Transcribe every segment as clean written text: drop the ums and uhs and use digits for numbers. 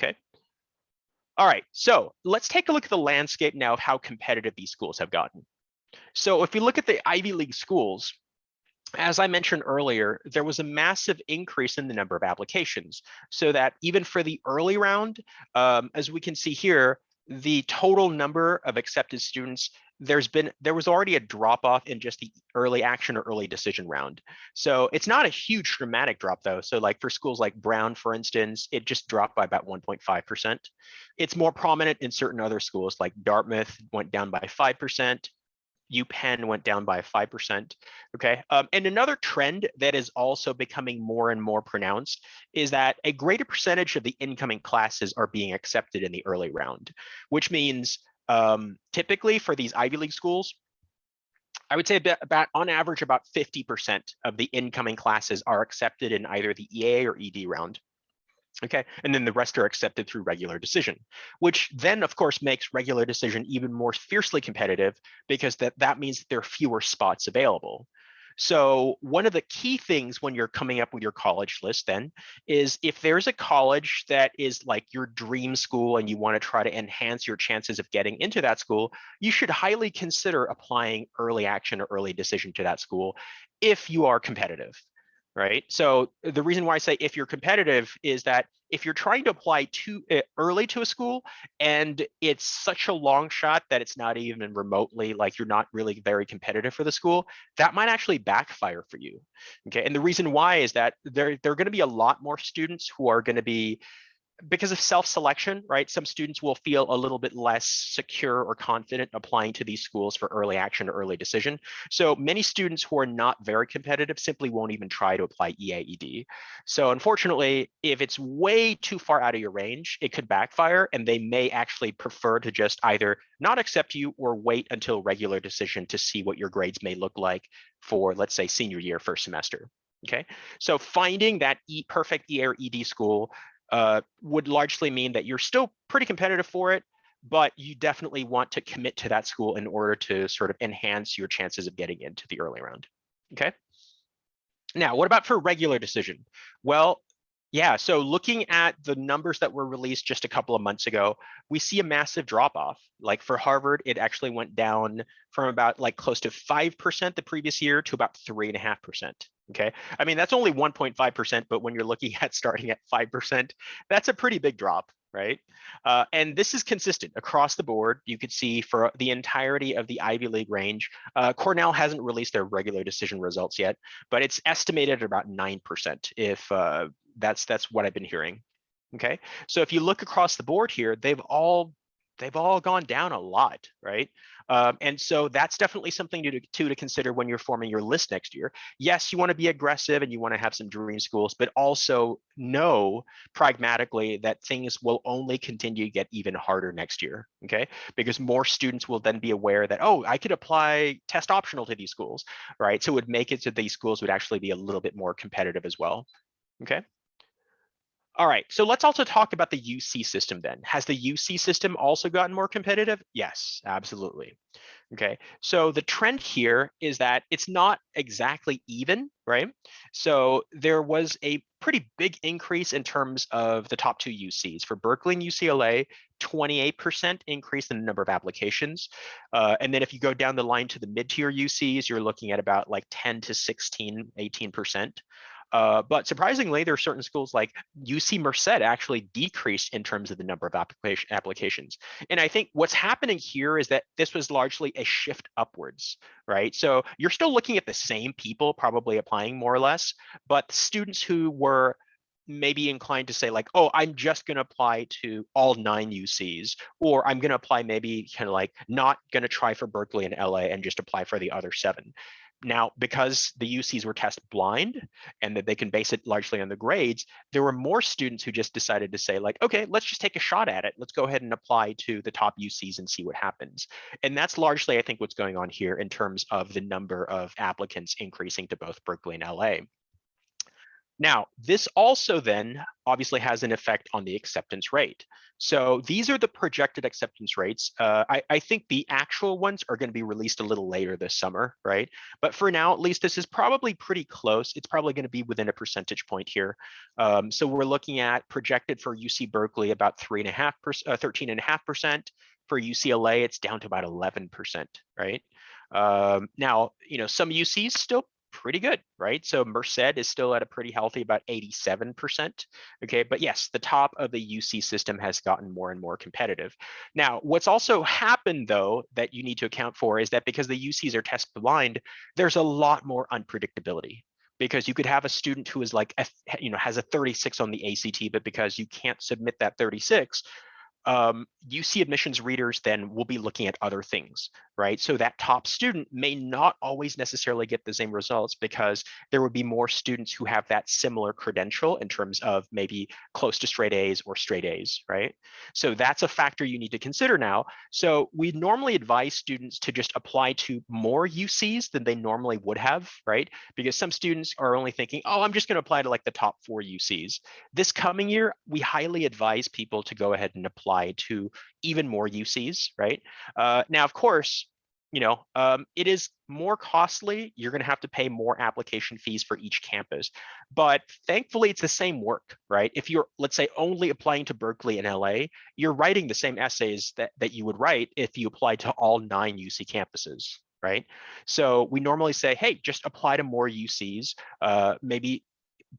Okay. All right, so let's take a look at the landscape now of how competitive these schools have gotten. So if we look at the Ivy League schools, as I mentioned earlier, there was a massive increase in the number of applications, so that even for the early round, as we can see here, the total number of accepted students, there was already a drop off in just the early action or early decision round. So it's not a huge dramatic drop though. So like for schools like Brown, for instance, it just dropped by about 1.5%. It's more prominent in certain other schools like Dartmouth went down by 5%. UPenn went down by 5%. Okay. And another trend that is also becoming more and more pronounced is that a greater percentage of the incoming classes are being accepted in the early round, which means typically for these Ivy League schools, I would say about on average, about 50% of the incoming classes are accepted in either the EA or ED round. Okay, and then the rest are accepted through regular decision, which then of course makes regular decision even more fiercely competitive because that means that there are fewer spots available. So one of the key things when you're coming up with your college list then is if there's a college that is like your dream school and you want to try to enhance your chances of getting into that school, you should highly consider applying early action or early decision to that school if you are competitive. Right. So the reason why I say if you're competitive is that if you're trying to apply too early to a school and it's such a long shot that it's not even remotely like you're not really very competitive for the school, that might actually backfire for you. Okay. And the reason why is that there are going to be a lot more students who are going to be, because of self-selection, right? Some students will feel a little bit less secure or confident applying to these schools for early action or early decision. So many students who are not very competitive simply won't even try to apply EAED. So unfortunately, if it's way too far out of your range, it could backfire and they may actually prefer to just either not accept you or wait until regular decision to see what your grades may look like for, let's say, senior year, first semester. Okay, so finding that perfect EA or ED school would largely mean that you're still pretty competitive for it, but you definitely want to commit to that school in order to sort of enhance your chances of getting into the early round. Okay. Now, what about for regular decision? Well, yeah, so looking at the numbers that were released just a couple of months ago, we see a massive drop off. Like for Harvard, it actually went down from about like close to 5% the previous year to about 3.5%. Okay, I mean, that's only 1.5%, but when you're looking at starting at 5%, that's a pretty big drop, right? And this is consistent across the board. You could see for the entirety of the Ivy League range, Cornell hasn't released their regular decision results yet, but it's estimated at about 9% if that's what I've been hearing. Okay, so if you look across the board here, they've all gone down a lot, right? And so that's definitely something to consider when you're forming your list next year. Yes, you want to be aggressive and you want to have some dream schools, but also know pragmatically that things will only continue to get even harder next year, okay? Because more students will then be aware that, oh, I could apply test optional to these schools, right? So it would make it so these schools would actually be a little bit more competitive as well, okay? All right, so let's also talk about the UC system then. Has the UC system also gotten more competitive? Yes, absolutely. Okay, so the trend here is that it's not exactly even, right? So there was a pretty big increase in terms of the top two UCs. For Berkeley and UCLA, 28% increase in the number of applications. And then if you go down the line to the mid-tier UCs, you're looking at about like 10 to 16, 18%. But surprisingly, there are certain schools like UC Merced actually decreased in terms of the number of applications. And I think what's happening here is that this was largely a shift upwards, right? So you're still looking at the same people probably applying more or less, but students who were maybe inclined to say like, oh, I'm just going to apply to all 9 UCs, or I'm going to apply maybe kind of like not going to try for Berkeley and LA and just apply for the other 7. Now, because the UCs were test blind and that they can base it largely on the grades, there were more students who just decided to say like, okay, let's just take a shot at it. Let's go ahead and apply to the top UCs and see what happens. And that's largely, I think, what's going on here in terms of the number of applicants increasing to both Berkeley and LA. Now, this also then obviously has an effect on the acceptance rate. So these are the projected acceptance rates. I think the actual ones are going to be released a little later this summer, right? But for now, at least, this is probably pretty close. It's probably going to be within a percentage point here. So we're looking at projected for UC Berkeley about 13.5%. For UCLA, it's down to about 11%, right? Now, some UCs still pretty good, right? So Merced is still at a pretty healthy about 87%. Okay, but yes, the top of the UC system has gotten more and more competitive. Now, what's also happened though that you need to account for is that because the UCs are test blind, there's a lot more unpredictability. Because you could have a student who is like, has a 36 on the ACT, but because you can't submit that 36, UC admissions readers then will be looking at other things, right? So that top student may not always necessarily get the same results because there would be more students who have that similar credential in terms of maybe close to straight A's or straight A's, right? So that's a factor you need to consider now. So we normally advise students to just apply to more UCs than they normally would have, right? Because some students are only thinking, oh, I'm just going to apply to like the top 4 UCs. This coming year, we highly advise people to go ahead and apply to even more UCs, right? Now, of course, it is more costly. You're going to have to pay more application fees for each campus, but thankfully it's the same work, right? If you're, let's say, only applying to Berkeley and LA, you're writing the same essays that you would write if you applied to all 9 UC campuses, right? So we normally say, hey, just apply to more UCs, maybe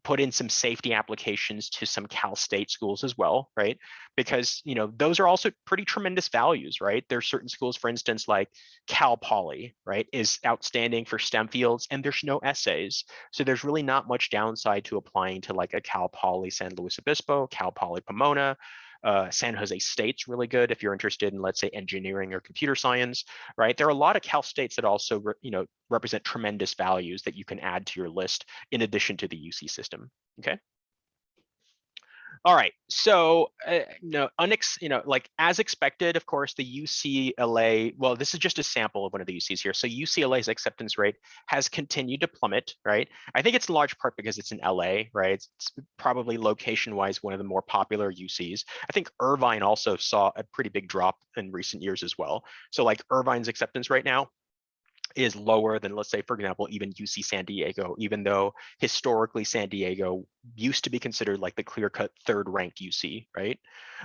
put in some safety applications to some Cal State schools as well, right? Because those are also pretty tremendous values, right? There's certain schools, for instance, like Cal Poly, right, is outstanding for STEM fields, and there's no essays, so there's really not much downside to applying to like a Cal Poly San Luis Obispo, Cal Poly Pomona. San Jose State's really good if you're interested in, let's say, engineering or computer science, right? There are a lot of Cal States that also, represent tremendous values that you can add to your list in addition to the UC system. Okay. All right, so like as expected, of course, the UCLA, well, this is just a sample of one of the UCs here. So UCLA's acceptance rate has continued to plummet, right? I think it's in large part because it's in LA, right? It's probably location-wise one of the more popular UCs. I think Irvine also saw a pretty big drop in recent years as well. So like Irvine's acceptance rate now is lower than, let's say, for example, even UC San Diego, even though historically San Diego used to be considered like the clear-cut third-ranked UC, right?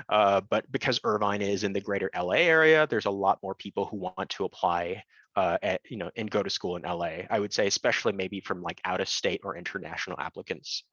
But because Irvine is in the greater LA area, there's a lot more people who want to apply and go to school in LA. I would say, especially maybe from like out of state or international applicants.